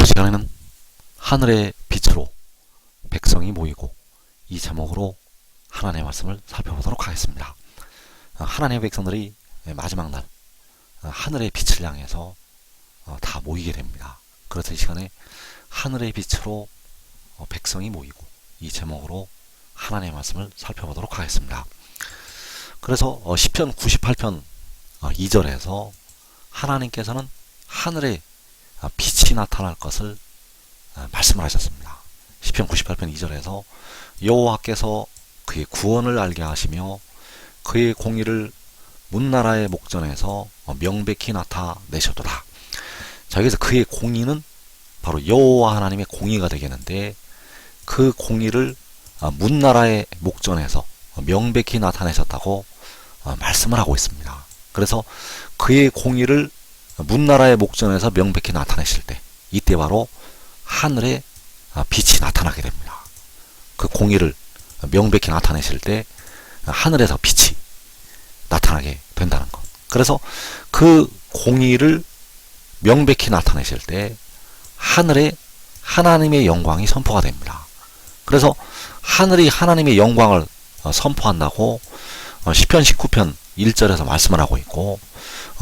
시간에는 하늘의 빛으로 백성이 모이고, 이 제목으로 하나님의 말씀을 살펴보도록 하겠습니다. 하나님의 백성들이 마지막 날 하늘의 빛을 향해서 다 모이게 됩니다. 그래서 이 시간에 하늘의 빛으로 백성이 모이고, 이 제목으로 하나님의 말씀을 살펴보도록 하겠습니다. 그래서 시편 98편 2절에서 하나님께서는 하늘에 빛이 나타날 것을 말씀을 하셨습니다. 시편 98편 2절에서 여호와께서 그의 구원을 알게 하시며 그의 공의를 문나라의 목전에서 명백히 나타내셨도다. 자, 여기서 그의 공의는 바로 여호와 하나님의 공의가 되겠는데, 그 공의를 문나라의 목전에서 명백히 나타내셨다고 말씀을 하고 있습니다. 그래서 그의 공의를 문나라의 목전에서 명백히 나타내실 때, 이때 바로 하늘에 빛이 나타나게 됩니다. 그 공의를 명백히 나타내실 때 하늘에서 빛이 나타나게 된다는 것. 그래서 그 공의를 명백히 나타내실 때 하늘에 하나님의 영광이 선포가 됩니다. 그래서 하늘이 하나님의 영광을 선포한다고 시편 19편 1절에서 말씀을 하고 있고,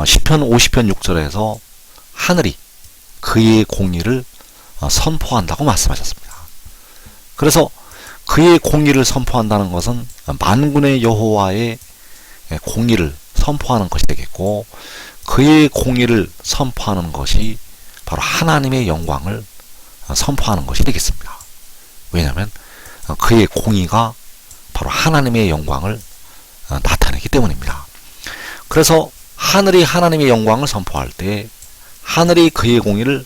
시편 50편 6절에서 하늘이 그의 공의를 선포한다고 말씀하셨습니다. 그래서 그의 공의를 선포한다는 것은 만군의 여호와의 공의를 선포하는 것이 되겠고, 그의 공의를 선포하는 것이 바로 하나님의 영광을 선포하는 것이 되겠습니다. 왜냐하면 그의 공의가 바로 하나님의 영광을 나타내기 때문입니다. 그래서 하늘이 하나님의 영광을 선포할 때, 하늘이 그의 공의를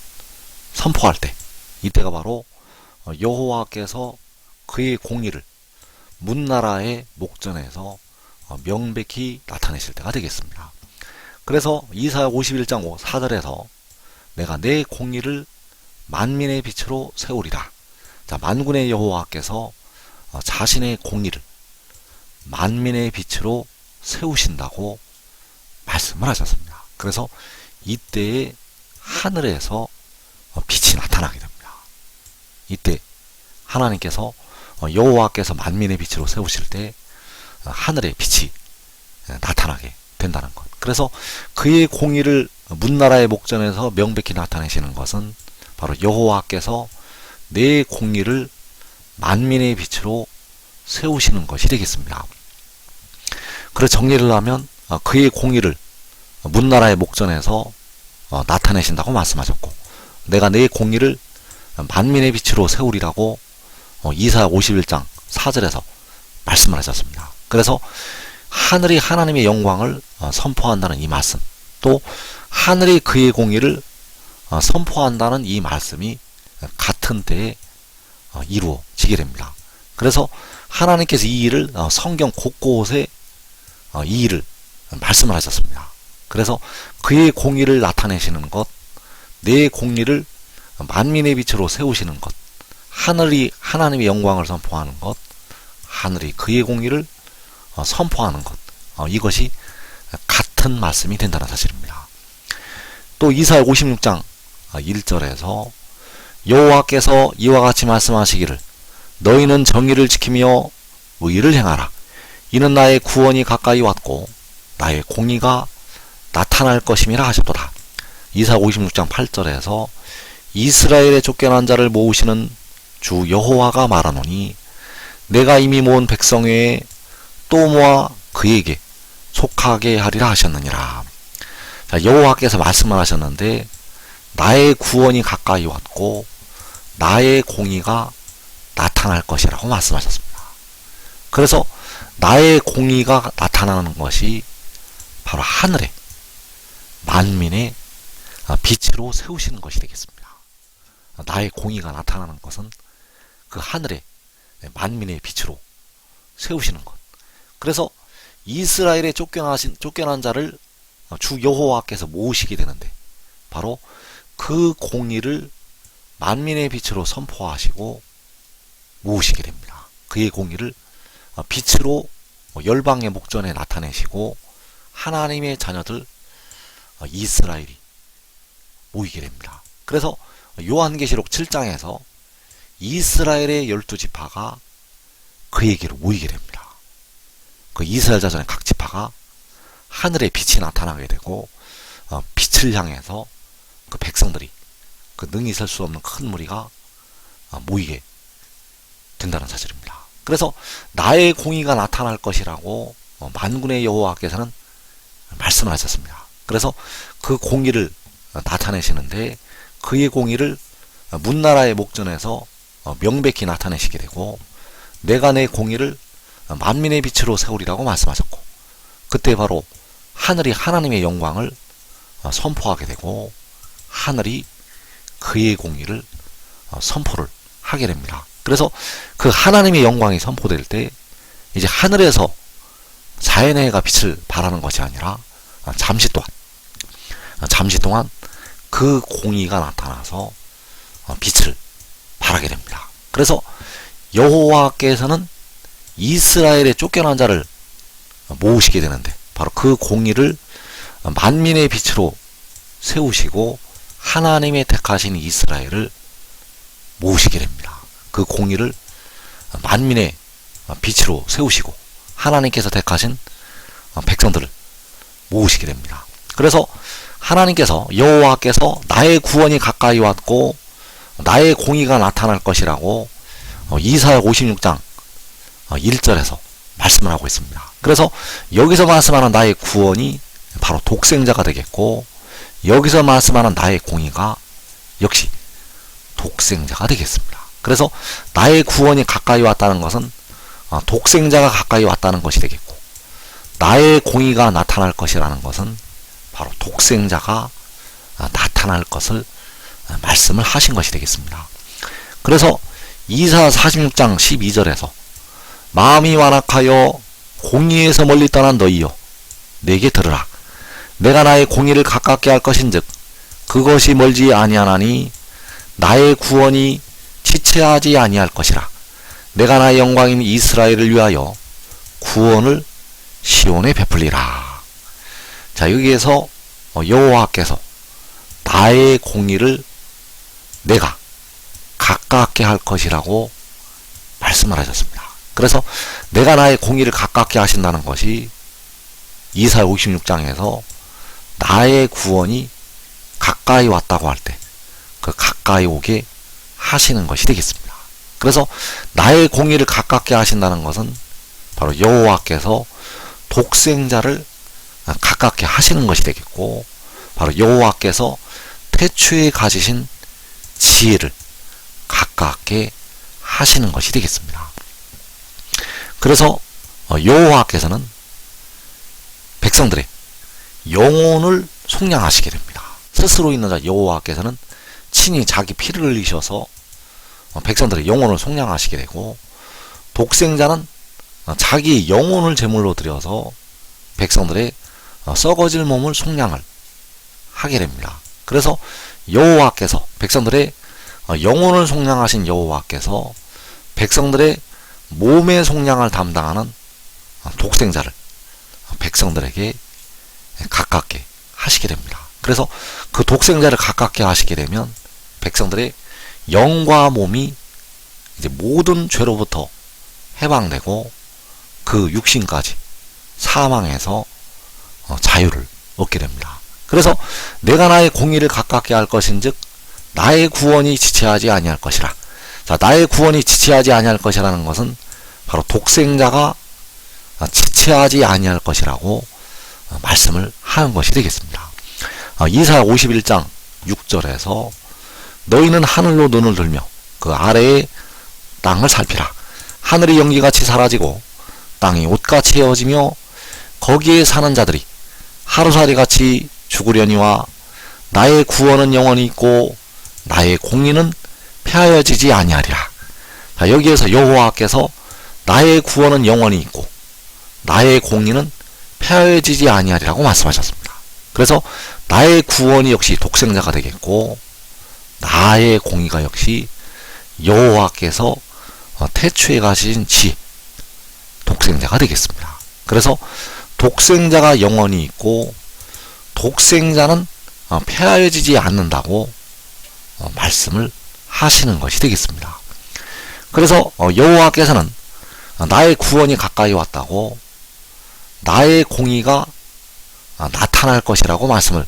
선포할 때, 이때가 바로 여호와께서 그의 공의를 문나라의 목전에서 명백히 나타내실 때가 되겠습니다. 그래서 이사야 51장 4절에서 내가 내 공의를 만민의 빛으로 세우리라. 자, 만군의 여호와께서 자신의 공의를 만민의 빛으로 세우신다고 말씀을 하셨습니다. 그래서 이때에 하늘에서 빛이 나타나게 됩니다. 이때 하나님께서 여호와께서 만민의 빛으로 세우실 때 하늘에 빛이 나타나게 된다는 것. 그래서 그의 공의를 문나라의 목전에서 명백히 나타내시는 것은 바로 여호와께서 내 공의를 만민의 빛으로 세우시는 것이 되겠습니다. 그래서 정리를 하면 그의 공의를 문나라의 목전에서 나타내신다고 말씀하셨고, 내가 내 공의를 만민의 빛으로 세우리라고 이사야 51장 4절에서 말씀을 하셨습니다. 그래서 하늘이 하나님의 영광을 선포한다는 이 말씀, 또 하늘이 그의 공의를 선포한다는 이 말씀이 같은 때에 이루어지게 됩니다. 그래서 하나님께서 이 일을 성경 곳곳에 이 일을 말씀을 하셨습니다. 그래서 그의 공의를 나타내시는 것, 내 공의를 만민의 빛으로 세우시는 것, 하늘이 하나님의 영광을 선포하는 것, 하늘이 그의 공의를 선포하는 것, 이것이 같은 말씀이 된다는 사실입니다. 또 이사야 56장 1절에서 여호와께서 이와 같이 말씀하시기를 너희는 정의를 지키며 의를 행하라. 이는 나의 구원이 가까이 왔고 나의 공의가 나타날 것임이라 하셨도다. 이사야 56장 8절에서 이스라엘의 쫓겨난 자를 모으시는 주 여호와가 말하노니 내가 이미 모은 백성 외에 또 모아 그에게 속하게 하리라 하셨느니라. 자, 여호와께서 말씀을 하셨는데 나의 구원이 가까이 왔고 나의 공의가 나타날 것이라고 말씀하셨습니다. 그래서 나의 공의가 나타나는 것이 바로 하늘에 만민의 빛으로 세우시는 것이 되겠습니다. 나의 공의가 나타나는 것은 그 하늘에 만민의 빛으로 세우시는 것. 그래서 이스라엘의 쫓겨난 자를 주 여호와께서 모으시게 되는데, 바로 그 공의를 만민의 빛으로 선포하시고 모으시게 됩니다. 그의 공의를 빛으로 열방의 목전에 나타내시고 하나님의 자녀들 이스라엘이 모이게 됩니다. 그래서 요한계시록 7장에서 이스라엘의 12지파가 그에게로 모이게 됩니다. 그 이스라엘 자손의 각 지파가 하늘의 빛이 나타나게 되고 빛을 향해서 그 백성들이 그 능히 설 수 없는 큰 무리가 모이게 된다는 사실입니다. 그래서 나의 공의가 나타날 것이라고 만군의 여호와께서는 말씀을 하셨습니다. 그래서 그 공의를 나타내시는데 그의 공의를 문나라의 목전에서 명백히 나타내시게 되고 내가 내 공의를 만민의 빛으로 세우리라고 말씀하셨고 그때 바로 하늘이 하나님의 영광을 선포하게 되고 하늘이 그의 공의를 선포를 하게 됩니다. 그래서 그 하나님의 영광이 선포될 때 이제 하늘에서 자연의 해가 빛을 발하는 것이 아니라 잠시 동안 그 공의가 나타나서 빛을 발하게 됩니다. 그래서 여호와께서는 이스라엘의 쫓겨난 자를 모으시게 되는데 바로 그 공의를 만민의 빛으로 세우시고 하나님의 택하신 이스라엘을 모으시게 됩니다. 그 공의를 만민의 빛으로 세우시고 하나님께서 택하신 백성들을 모으시게 됩니다. 그래서 하나님께서 여호와께서 나의 구원이 가까이 왔고 나의 공의가 나타날 것이라고 이사야 56장 1절에서 말씀을 하고 있습니다. 그래서 여기서 말씀하는 나의 구원이 바로 독생자가 되겠고 여기서 말씀하는 나의 공의가 역시 독생자가 되겠습니다. 그래서 나의 구원이 가까이 왔다는 것은 독생자가 가까이 왔다는 것이 되겠고 나의 공의가 나타날 것이라는 것은 바로 독생자가 나타날 것을 말씀을 하신 것이 되겠습니다. 그래서 이사야 46장 12절에서 마음이 완악하여 공의에서 멀리 떠난 너희여 내게 들으라. 내가 나의 공의를 가깝게 할 것인즉 그것이 멀지 아니하나니 나의 구원이 지체하지 아니할 것이라. 내가 나의 영광인 이스라엘을 위하여 구원을 시온에 베풀리라. 자, 여기에서 여호와께서 나의 공의를 내가 가깝게 할 것이라고 말씀을 하셨습니다. 그래서 내가 나의 공의를 가깝게 하신다는 것이 이사야 56장에서 나의 구원이 가까이 왔다고 할 때 그 가까이 오게 하시는 것이 되겠습니다. 그래서 나의 공의를 가깝게 하신다는 것은 바로 여호와께서 독생자를 가깝게 하시는 것이 되겠고 바로 여호와께서 태초에 가지신 지혜를 가깝게 하시는 것이 되겠습니다. 그래서 여호와께서는 백성들의 영혼을 속량하시게 됩니다. 스스로 있는 자 여호와께서는 친히 자기 피를 흘리셔서 백성들의 영혼을 속량하시게 되고 독생자는 자기 영혼을 제물로 드려서 백성들의 썩어질 몸을 속량을 하게 됩니다. 그래서 여호와께서 백성들의 영혼을 속량하신 여호와께서 백성들의 몸의 속량을 담당하는 독생자를 백성들에게 가깝게 하시게 됩니다. 그래서 그 독생자를 가깝게 하시게 되면 백성들의 영과 몸이 이제 모든 죄로부터 해방되고 그 육신까지 사망에서 자유를 얻게 됩니다. 그래서 내가 나의 공의를 가깝게 할 것인즉 나의 구원이 지체하지 아니할 것이라. 자, 나의 구원이 지체하지 아니할 것이라는 것은 바로 독생자가 지체하지 아니할 것이라고 말씀을 하는 것이 되겠습니다. 이사야 51장 6절에서 너희는 하늘로 눈을 들며 그 아래의 땅을 살피라. 하늘이 연기같이 사라지고 땅이 옷같이 헤어지며 거기에 사는 자들이 하루살이같이 죽으려니와 나의 구원은 영원히 있고 나의 공의는 폐하여지지 아니하리라. 자, 여기에서 여호와께서 나의 구원은 영원히 있고 나의 공의는 폐하여지지 아니하리라고 말씀하셨습니다. 그래서 나의 구원이 역시 독생자가 되겠고 나의 공의가 역시 여호와께서 태초에 가신 지 독생자가 되겠습니다. 그래서 독생자가 영원히 있고 독생자는 폐하여지지 않는다고 말씀을 하시는 것이 되겠습니다. 그래서 여호와께서는 나의 구원이 가까이 왔다고 나의 공의가 나타날 것이라고 말씀을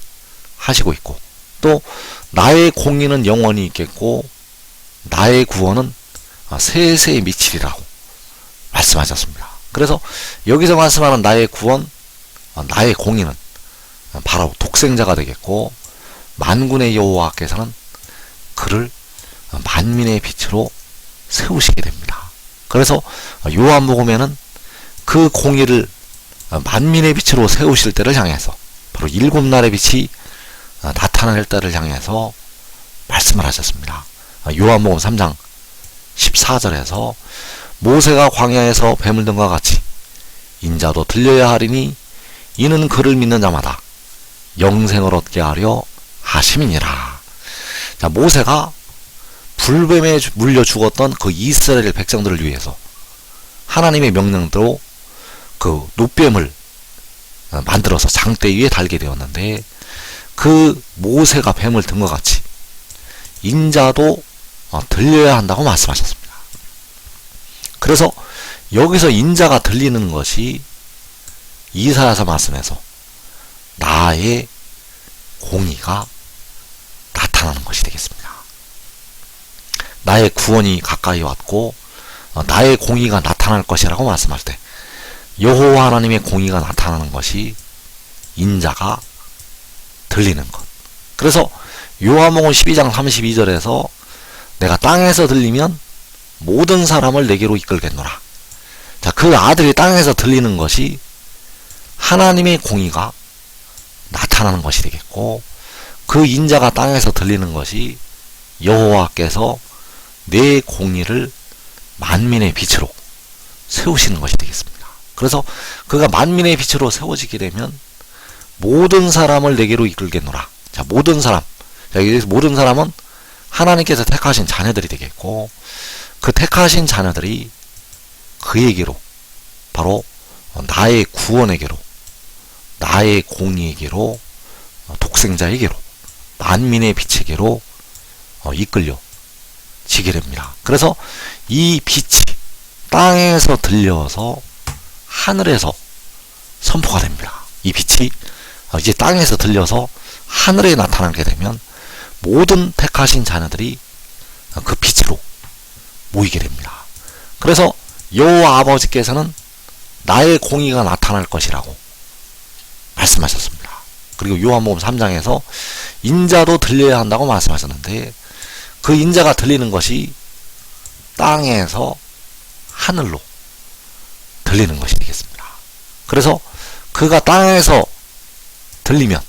하시고 있고, 또 나의 공의는 영원히 있겠고 나의 구원은 세세에 미치리라고 말씀하셨습니다. 그래서 여기서 말씀하는 나의 구원, 나의 공의는 바로 독생자가 되겠고, 만군의 여호와께서는 그를 만민의 빛으로 세우시게 됩니다. 그래서 요한복음에는 그 공의를 만민의 빛으로 세우실 때를 향해서, 바로 일곱 날의 빛이 나타날 때를 향해서 말씀을 하셨습니다. 요한복음 3장 14절에서 모세가 광야에서 뱀을 든과 같이 인자도 들려야 하리니 이는 그를 믿는 자마다 영생을 얻게 하려 하심이니라. 자, 모세가 불뱀에 물려 죽었던 그 이스라엘 백성들을 위해서 하나님의 명령대로 그 놋뱀을 만들어서 장대 위에 달게 되었는데, 그 모세가 뱀을 든 것 같이 인자도 들려야 한다고 말씀하셨습니다. 그래서 여기서 인자가 들리는 것이 이사야서 말씀에서 나의 공의가 나타나는 것이 되겠습니다. 나의 구원이 가까이 왔고 나의 공의가 나타날 것이라고 말씀할 때, 여호와 하나님의 공의가 나타나는 것이 인자가 들리는 것. 그래서 요한복음 12장 32절에서 내가 땅에서 들리면 모든 사람을 내게로 이끌겠노라. 자, 그 아들이 땅에서 들리는 것이 하나님의 공의가 나타나는 것이 되겠고, 그 인자가 땅에서 들리는 것이 여호와께서 내 공의를 만민의 빛으로 세우시는 것이 되겠습니다. 그래서 그가 만민의 빛으로 세워지게 되면 모든 사람을 내게로 이끌겠노라. 자, 모든 사람. 자, 여기서 모든 사람은 하나님께서 택하신 자녀들이 되겠고, 그 택하신 자녀들이 그에게로, 바로 나의 구원에게로, 나의 공의에게로, 독생자에게로, 만민의 빛에게로 이끌려 지게 됩니다. 그래서 이 빛이 땅에서 들려서 하늘에서 선포가 됩니다. 이 빛이 이제 땅에서 들려서 하늘에 나타나게 되면 모든 택하신 자녀들이 그 빛으로 모이게 됩니다. 그래서 여호와 아버지께서는 나의 공의가 나타날 것이라고 말씀하셨습니다. 그리고 요한복음 3장에서 인자도 들려야 한다고 말씀하셨는데, 그 인자가 들리는 것이 땅에서 하늘로 들리는 것이 되겠습니다. 그래서 그가 땅에서 들리면,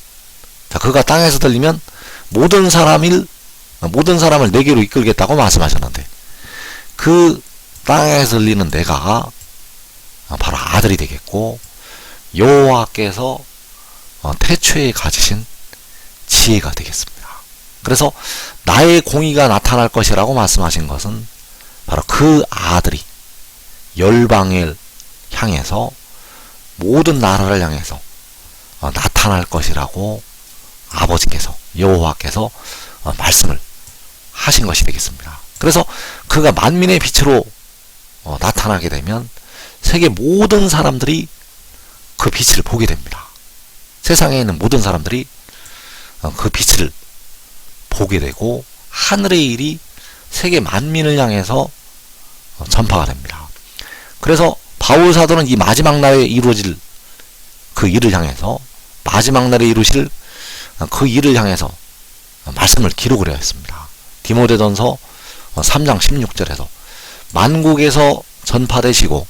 자, 그가 땅에서 들리면 모든 사람을 내게로 이끌겠다고 말씀하셨는데, 그 땅에서 들리는 내가가 바로 아들이 되겠고, 여호와께서 태초에 가지신 지혜가 되겠습니다. 그래서 나의 공의가 나타날 것이라고 말씀하신 것은 바로 그 아들이 열방을 향해서, 모든 나라를 향해서 나타날 것이라고 아버지께서, 여호와께서 말씀을 하신 것이 되겠습니다. 그래서 그가 만민의 빛으로 나타나게 되면 세계 모든 사람들이 그 빛을 보게 됩니다. 세상에 있는 모든 사람들이 그 빛을 보게 되고, 하늘의 일이 세계 만민을 향해서 전파가 됩니다. 그래서 바울 사도는 이 마지막 날에 이루어질 그 일을 향해서, 마지막 날에 이루실 그 일을 향해서 말씀을 기록을 하였습니다. 디모데전서 3장 16절에서 만국에서 전파되시고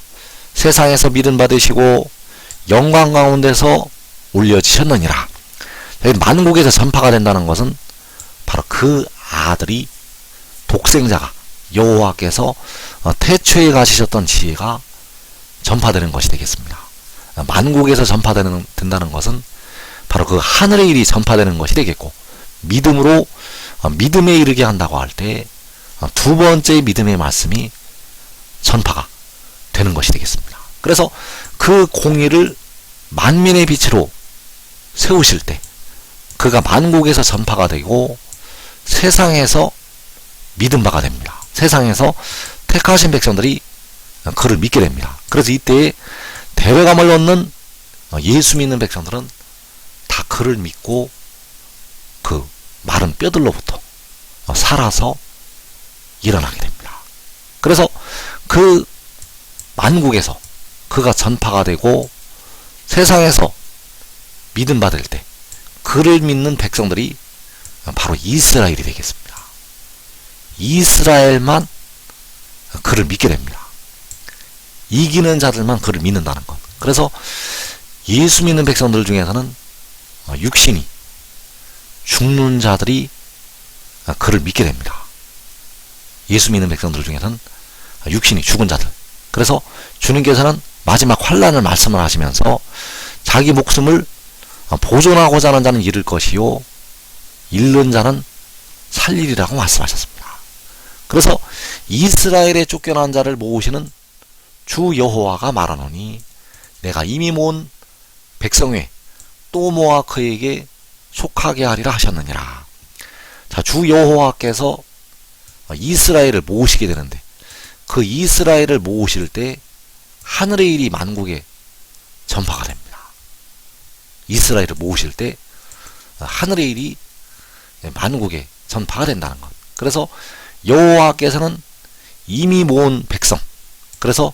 세상에서 믿음 받으시고 영광 가운데서 올려지셨느니라. 만국에서 전파가 된다는 것은 바로 그 아들이, 독생자가, 여호와께서 태초에 가지셨던 지혜가 전파되는 것이 되겠습니다. 만국에서 전파된다는 것은 바로 그 하늘의 일이 전파되는 것이 되겠고, 믿음으로 믿음에 이르게 한다고 할 때 두 번째 믿음의 말씀이 전파가 되는 것이 되겠습니다. 그래서 그 공의를 만민의 빛으로 세우실 때 그가 만국에서 전파가 되고 세상에서 믿음 바가 됩니다. 세상에서 택하신 백성들이 그를 믿게 됩니다. 그래서 이때에 대회감을 얻는 예수 믿는 백성들은 다 그를 믿고 그 마른 뼈들로부터 살아서 일어나게 됩니다. 그래서 그 만국에서 그가 전파가 되고 세상에서 믿음 받을 때 그를 믿는 백성들이 바로 이스라엘이 되겠습니다. 이스라엘만 그를 믿게 됩니다. 이기는 자들만 그를 믿는다는 것. 그래서 예수 믿는 백성들 중에서는 육신이 죽는 자들이 그를 믿게 됩니다. 예수 믿는 백성들 중에서는 육신이 죽은 자들. 그래서 주님께서는 마지막 환난을 말씀을 하시면서 자기 목숨을 보존하고자 하는 자는 잃을 것이요 잃는 자는 살리리라고 말씀하셨습니다. 그래서 이스라엘에 쫓겨난 자를 모으시는 주 여호와가 말하노니 내가 이미 모은 백성 외에 또 모아 그에게 속하게 하리라 하셨느니라. 자, 주 여호와께서 이스라엘을 모으시게 되는데 그 이스라엘을 모으실 때 하늘의 일이 만국에 전파가 됩니다. 이스라엘을 모으실 때 하늘의 일이 만국에 전파가 된다는 것. 그래서 여호와께서는 이미 모은 백성, 그래서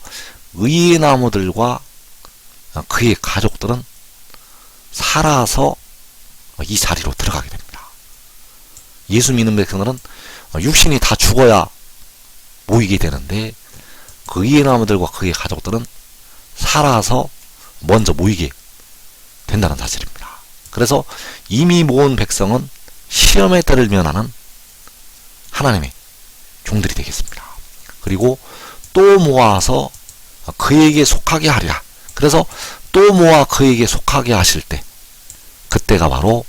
의의 나무들과 그의 가족들은 살아서 이 자리로 들어가게 됩니다. 예수 믿는 백성들은 육신이 다 죽어야 모이게 되는데 그 의의 나무들과 그의 가족들은 살아서 먼저 모이게 된다는 사실입니다. 그래서 이미 모은 백성은 시험의 때를 면하는 하나님의 종들이 되겠습니다. 그리고 또 모아서 그에게 속하게 하리라. 그래서 또 모아 그에게 속하게 하실 때 그때가 바로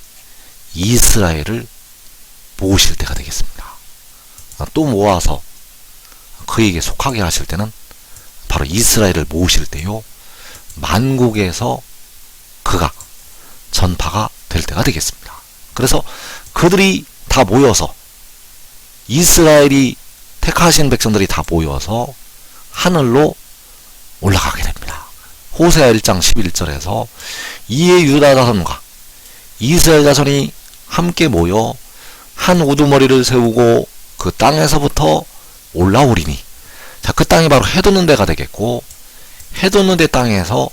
이스라엘을 모으실 때가 되겠습니다. 또 모아서 그에게 속하게 하실 때는 바로 이스라엘을 모으실 때요 만국에서 그가 전파가 될 때가 되겠습니다. 그래서 그들이 다 모여서 이스라엘이 택하신 백성들이 다 모여서 하늘로 올라가게 됩니다. 호세아 1장 11절에서 이에 유다 자손과 이스라엘 자손이 함께 모여 한 우두머리를 세우고 그 땅에서부터 올라오리니, 자, 그 땅이 바로 해돋는 데가 되겠고 해돋는 데 땅에서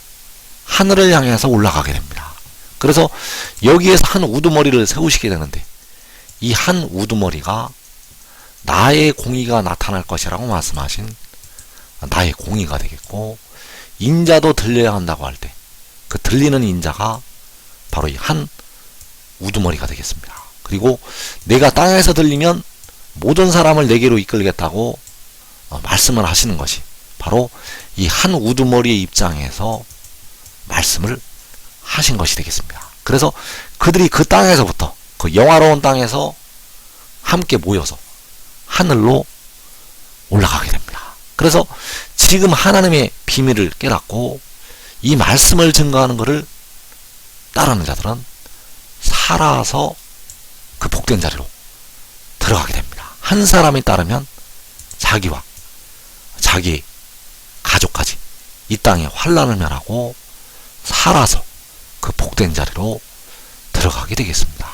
하늘을 향해서 올라가게 됩니다. 그래서 여기에서 한 우두머리를 세우시게 되는데 이 한 우두머리가 나의 공의가 나타날 것이라고 말씀하신 나의 공의가 되겠고, 인자도 들려야 한다고 할 때 그 들리는 인자가 바로 이 한 우두머리가 되겠습니다. 그리고 내가 땅에서 들리면 모든 사람을 내게로 이끌겠다고 말씀을 하시는 것이 바로 이 한 우두머리의 입장에서 말씀을 하신 것이 되겠습니다. 그래서 그들이 그 땅에서부터 그 영화로운 땅에서 함께 모여서 하늘로 올라가게 됩니다. 그래서 지금 하나님의 비밀을 깨닫고 이 말씀을 증거하는 것을 따르는 자들은 살아서 그 복된 자리로 들어가게 됩니다. 한 사람이 따르면 자기와 자기 가족까지 이 땅에 환난을 면하고 살아서 그 복된 자리로 들어가게 되겠습니다.